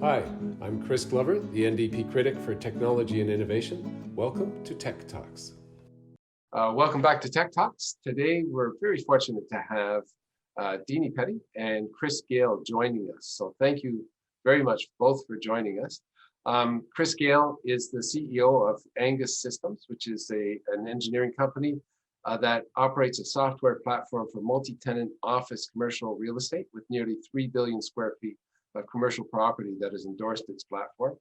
Hi, I'm Chris Glover, the NDP critic for technology and innovation. Welcome to Tech Talks. Welcome back to Tech Talks. Today, we're very fortunate to have Deanie Petty and Chris Gale joining us. So thank you very much both for joining us. Chris Gale is the CEO of Angus Systems, which is an engineering company that operates a software platform for multi-tenant office commercial real estate with nearly 3 billion square feet of commercial property that has endorsed its platform.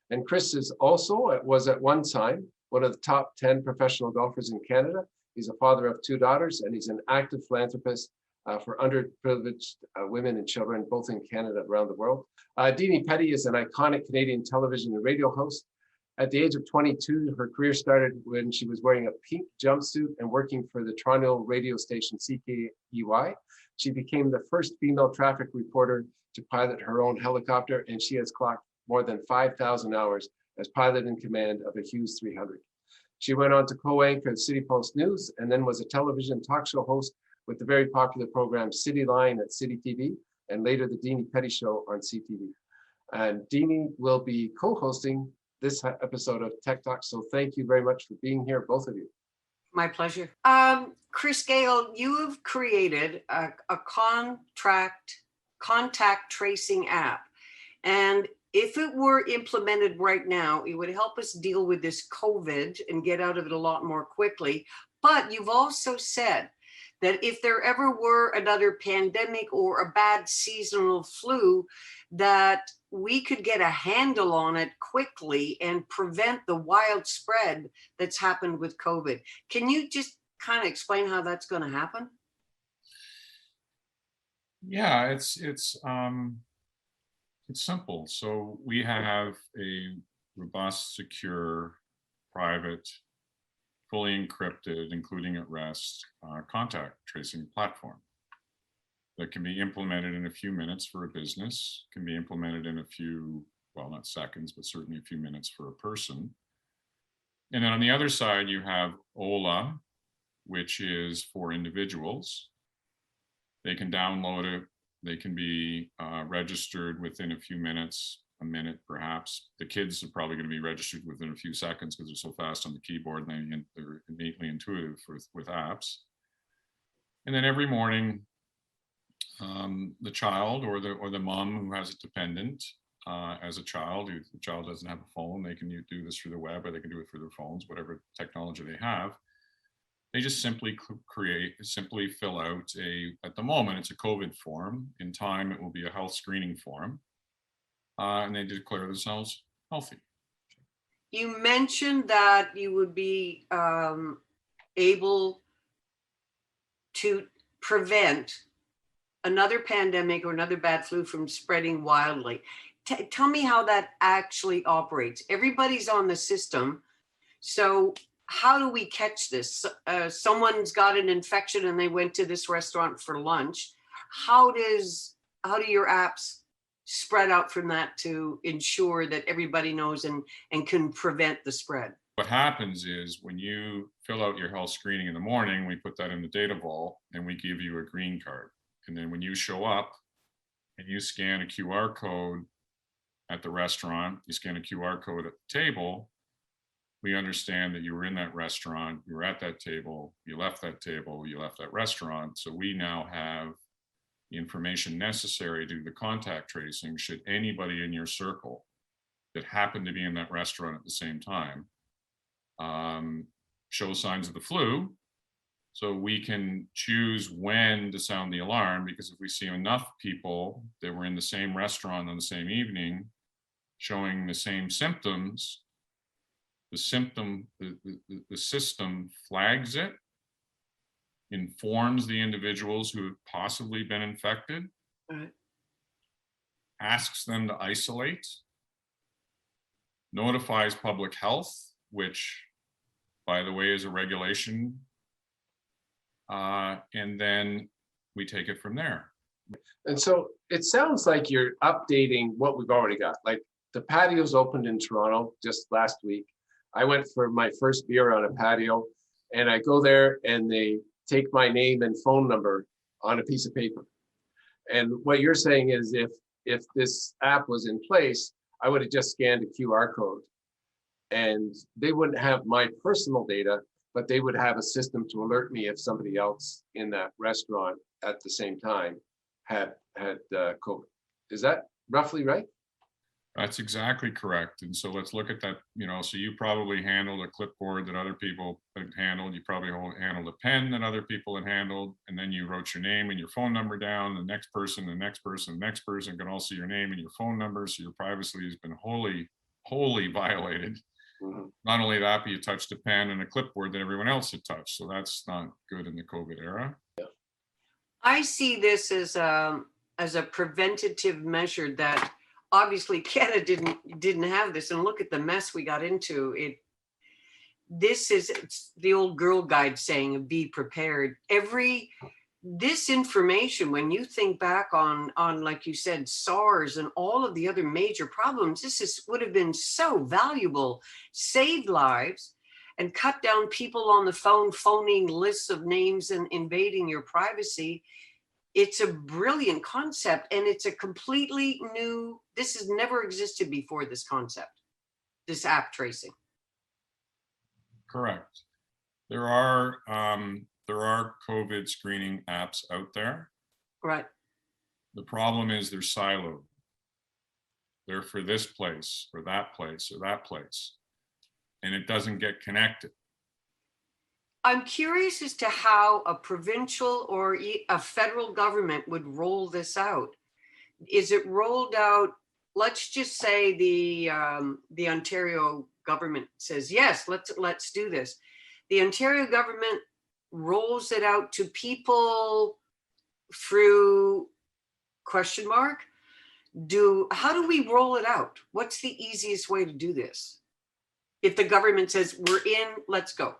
And Chris was at one time one of the top 10 professional golfers in Canada. He's a father of 2 daughters, and he's an active philanthropist for underprivileged women and children, both in Canada and around the world. Deanie Petty is an iconic Canadian television and radio host. At the age of 22, her career started when she was wearing a pink jumpsuit and working for the Toronto radio station CKEY. She became the first female traffic reporter to pilot her own helicopter, and she has clocked more than 5,000 hours as pilot in command of a Hughes 300. She went on to co-anchor City Post News and then was a television talk show host with the very popular program City Line at City TV and later the Deanie Petty Show on CTV. And Deanie will be co-hosting this episode of Tech Talk. So thank you very much for being here, both of you. My pleasure. Chris Gale, you've created a contact tracing app. And if it were implemented right now, it would help us deal with this COVID and get out of it a lot more quickly. But you've also said that if there ever were another pandemic or a bad seasonal flu, that we could get a handle on it quickly and prevent the wild spread that's happened with COVID. Can you just kind of explain how that's going to happen? Yeah, it's simple. So we have a robust, secure, private, fully encrypted, including at rest, contact tracing platform that can be implemented in a few minutes for a business, can be implemented in a few, well, not seconds, but certainly a few minutes for a person. And then on the other side, you have OLA, which is for individuals. They can download it. They can be registered within a few minutes, a minute perhaps. The kids are probably going to be registered within a few seconds because they're so fast on the keyboard and they're innately intuitive with apps. And then every morning, the child or the mom who has a dependent as a child, if the child doesn't have a phone, they can do this through the web or they can do it through their phones, whatever technology they have. They just simply fill out at the moment, it's a COVID form. In time, it will be a health screening form. And they declare themselves healthy. You mentioned that you would be able to prevent another pandemic or another bad flu from spreading wildly. Tell me how that actually operates. Everybody's on the system. So how do we catch this? Someone's got an infection and they went to this restaurant for lunch. How do your apps spread out from that to ensure that everybody knows and can prevent the spread? What happens is when you fill out your health screening in the morning, we put that in the data vault and we give you a green card. And then when you show up and you scan a QR code at the restaurant, you scan a QR code at the table, we understand that you were in that restaurant, you were at that table, you left that restaurant. So we now have the information necessary to do the contact tracing should anybody in your circle that happened to be in that restaurant at the same time show signs of the flu. So we can choose when to sound the alarm, because if we see enough people that were in the same restaurant on the same evening showing the same symptoms, the system flags it, informs the individuals who have possibly been infected, asks them to isolate, notifies public health, which, by the way, is a regulation, and then we take it from there. And so it sounds like you're updating what we've already got. Like the patios opened in Toronto just last week. I went for my first beer on a patio, and I go there and they take my name and phone number on a piece of paper. And what you're saying is if if this app was in place, I would have just scanned a QR code. And they wouldn't have my personal data, but they would have a system to alert me if somebody else in that restaurant at the same time had COVID. Is that roughly right? That's exactly correct. And so let's look at that, so you probably handled a clipboard that other people had handled. You probably handled a pen that other people had handled. And then you wrote your name and your phone number down. The next person, the next person, the next person can all see your name and your phone number. So your privacy has been wholly violated. Mhm. Not only that, but you touched a pen and a clipboard that everyone else had touched. So that's not good in the COVID era. I see this as a preventative measure that obviously Canada didn't have this, and look at the mess we got into. It's the old Girl Guide saying, be prepared. This information, when you think back on like you said, SARS and all of the other major problems, would have been so valuable, saved lives, and cut down people on the phone phoning lists of names and invading your privacy. It's a brilliant concept, and it's a completely new, this has never existed before, this concept, this app tracing. Correct. There are COVID screening apps out there. Right. The problem is they're siloed. They're for this place or that place or that place, and it doesn't get connected. I'm curious as to how a provincial or a federal government would roll this out. Is it rolled out? Let's just say the Ontario government says, yes, let's do this. The Ontario government rolls it out to people through ? How do we roll it out? What's the easiest way to do this? If the government says we're in, let's go.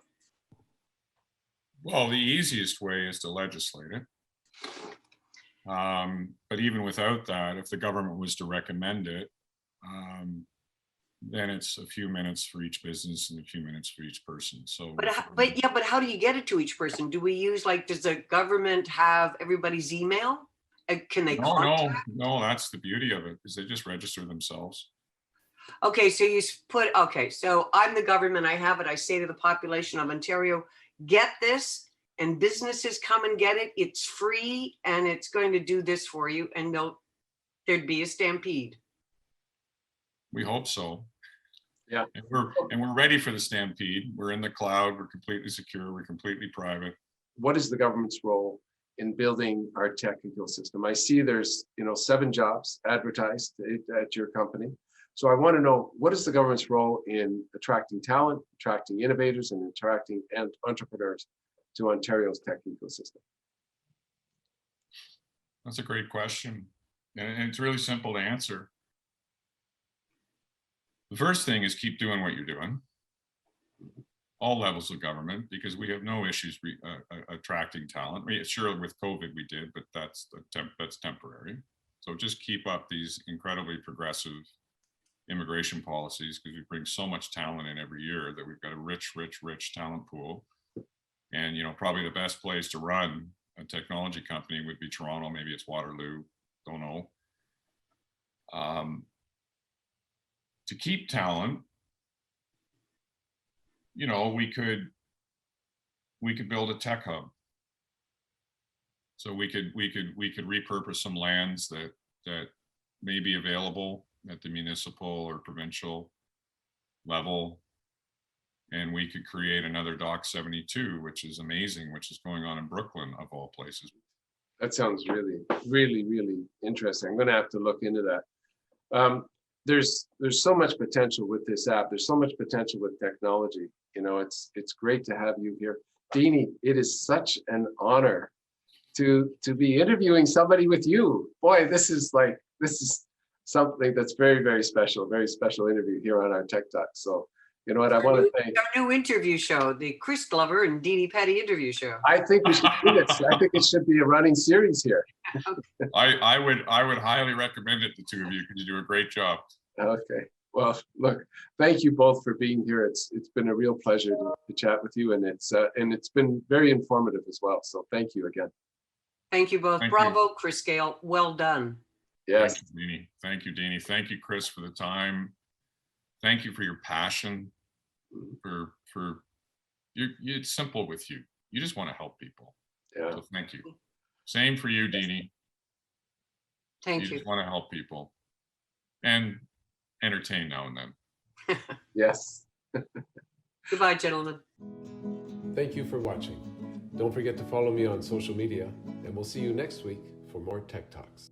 Well, the easiest way is to legislate it. But even without that, if the government was to recommend it, then it's a few minutes for each business and a few minutes for each person. So, but how do you get it to each person? Do we use, does the government have everybody's email? Can they contact? No, that's the beauty of it, is they just register themselves. Okay, so so I'm the government, I have it, I say to the population of Ontario, get this, and businesses come and get it. It's free, and it's going to do this for you, and there'd be a stampede. We hope so. Yeah. And we're ready for the stampede. We're in the cloud, we're completely secure, we're completely private. What is the government's role in building our tech ecosystem? I see there's 7 jobs advertised at your company. So I want to know, what is the government's role in attracting talent, attracting innovators, and attracting entrepreneurs to Ontario's tech ecosystem? That's a great question. And it's really simple to answer. The first thing is keep doing what you're doing. All levels of government, because we have no issues attracting talent. Sure, with COVID we did, but that's temporary. So just keep up these incredibly progressive immigration policies, because we bring so much talent in every year that we've got a rich talent pool. And probably the best place to run a technology company would be Toronto. Maybe it's Waterloo, don't know. To keep talent, we could build a tech hub. So we could repurpose some lands that may be available at the municipal or provincial level, and we could create another Dock 72, which is amazing, which is going on in Brooklyn of all places. That sounds really, really, really interesting. I'm going to have to look into that. There's so much potential with this app. There's so much potential with technology. It's great to have you here. Deanie, it is such an honor to be interviewing somebody with you. Boy, this is something that's very, very special interview here on our Tech Talk. So, you know what, I want to thank our new interview show, the Chris Glover and Deanie Petty interview show. I think we should do this. I think it should be a running series here. I would highly recommend it, the two of you, because you do a great job. Okay. Well, look, thank you both for being here. It's been a real pleasure to chat with you, and it's been very informative as well. So thank you again. Thank you both. Thank Bravo, you. Chris Gayle. Well done. Yes. Thank you, Deanie. Thank you, Deanie. Thank you, Chris, for the time. Thank you for your passion. For it's simple with you. You just want to help people. Yeah. So thank you. Same for you, Deanie. Thank You you. just want to help people and entertain now and then. Yes. Goodbye, gentlemen. Thank you for watching. Don't forget to follow me on social media, and we'll see you next week for more Tech Talks.